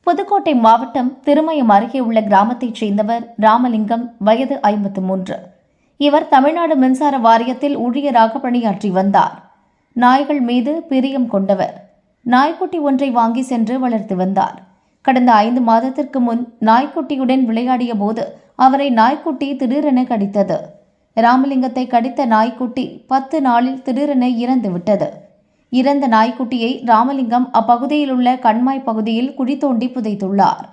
புதுக்கோட்டை மாவட்டம் திருமயம் அருகே உள்ள கிராமத்தைச் சேர்ந்தவர் ராமலிங்கம், வயது 53. இவர் தமிழ்நாடு மின்சார வாரியத்தில் ஊழியராக பணியாற்றி வந்தார். நாய்கள் மீது பிரியம் கொண்டவர். நாய்க்குட்டி ஒன்றை வாங்கி சென்று வளர்த்து வந்தார். கடந்த 5 மாதத்திற்கு முன் நாய்க்குட்டியுடன் விளையாடிய போது அவரை நாய்க்குட்டி திடீரென கடித்தது. ராமலிங்கத்தை கடித்த நாய்க்குட்டி 10 நாளில் திடீரென இறந்துவிட்டது. இறந்த நாய்க்குட்டியை ராமலிங்கம் அப்பகுதியில் உள்ள கண்மாய் பகுதியில் குழி தோண்டி புதைத்துள்ளார்.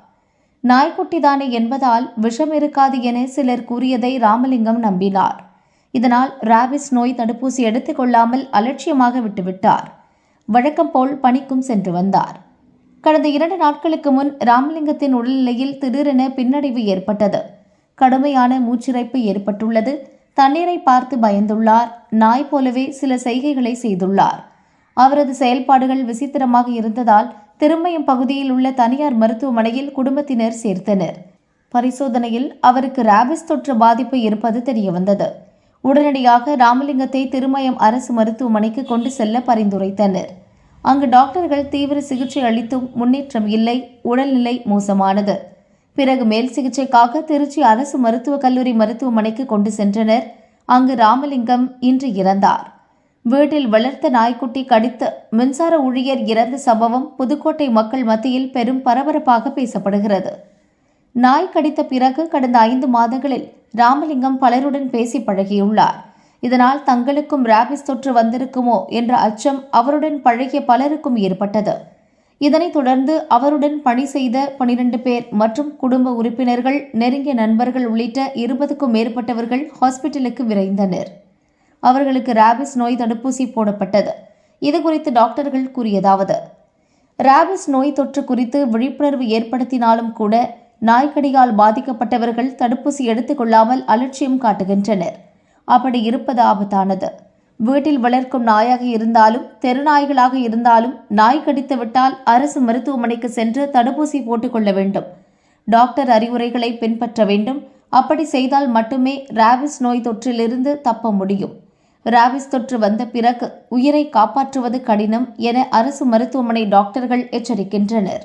நாய்க்குட்டிதானே என்பதால் விஷம் இருக்காது என சிலர் கூறியதை ராமலிங்கம் நம்பினார். இதனால் ராபிஸ் நோய் தடுப்பூசி எடுத்துக் கொள்ளாமல் அலட்சியமாக விட்டுவிட்டார். வழக்கம் போல் பணிக்கும் சென்று வந்தார். கடந்த 2 நாட்களுக்கு முன் ராமலிங்கத்தின் உடல்நிலையில் திடீரென பின்னடைவு ஏற்பட்டது. கடுமையான மூச்சிறைப்பு ஏற்பட்டுள்ளது. தண்ணீரை பார்த்து பயந்துள்ளார். நாய் போலவே சில செய்கைகளை செய்துள்ளார். அவரது செயல்பாடுகள் விசித்திரமாக இருந்ததால் திருமயம் பகுதியில் உள்ள தனியார் மருத்துவமனையில் குடும்பத்தினர் சேர்த்தனர். பரிசோதனையில் அவருக்கு ராபிஸ் தொற்று பாதிப்பு இருப்பது தெரியவந்தது. உடனடியாக ராமலிங்கத்தை திருமயம் அரசு மருத்துவமனைக்கு கொண்டு செல்ல பரிந்துரைத்தனர். அங்கு டாக்டர்கள் தீவிர சிகிச்சை அளித்தும் முன்னேற்றம் இல்லை. உடல்நிலை மோசமானது. பிறகு மேல் சிகிச்சைக்காக திருச்சி அரசு மருத்துவக் கல்லூரி மருத்துவமனைக்கு கொண்டு சென்றனர். அங்கு ராமலிங்கம் இன்று இறந்தார். வீட்டில் வளர்த்த நாய்க்குட்டி கடித்து மின்சார ஊழியர் இறந்த சம்பவம் புதுக்கோட்டை மக்கள் மத்தியில் பெரும் பரபரப்பாக பேசப்படுகிறது. நாய் கடித்த பிறகு கடந்த 5 மாதங்களில் ராமலிங்கம் பலருடன் பேசி பழகியுள்ளார். இதனால் தங்களுக்கும் ராபிஸ் தொற்று வந்திருக்குமோ என்ற அச்சம் அவருடன் பழகிய பலருக்கும் ஏற்பட்டது. இதனைத் தொடர்ந்து அவருடன் பணி செய்த 12 பேர் மற்றும் குடும்ப உறுப்பினர்கள், நெருங்கிய நண்பர்கள் உள்ளிட்ட 20க்கும் மேற்பட்டவர்கள் ஹாஸ்பிட்டலுக்கு விரைந்தனர். அவர்களுக்கு ராபிஸ் நோய் தடுப்பூசி போடப்பட்டது. இதுகுறித்து டாக்டர்கள் கூறியதாவது: ராபிஸ் நோய் தொற்று குறித்து விழிப்புணர்வு ஏற்படுத்தினாலும் கூட நாய்க்கடியால் பாதிக்கப்பட்டவர்கள் தடுப்பூசி எடுத்துக் கொள்ளாமல் அலட்சியம் காட்டுகின்றனர். அப்படி இருப்பது ஆபத்தானது. வீட்டில் வளர்க்கும் நாயாக இருந்தாலும் தெருநாய்களாக இருந்தாலும் நாய் கடித்து விட்டால் அரசு மருத்துவமனைக்கு சென்று தடுப்பூசி போட்டுக்கொள்ள வேண்டும். டாக்டர் அறிவுரைகளை பின்பற்ற வேண்டும். அப்படி செய்தால் மட்டுமே ராபிஸ் நோய் தொற்றிலிருந்து தப்ப முடியும். ராபிஸ் தொற்று வந்த பிறகு உயிரை காப்பாற்றுவது கடினம் என அரசு மருத்துவமனை டாக்டர்கள் எச்சரிக்கின்றனர்.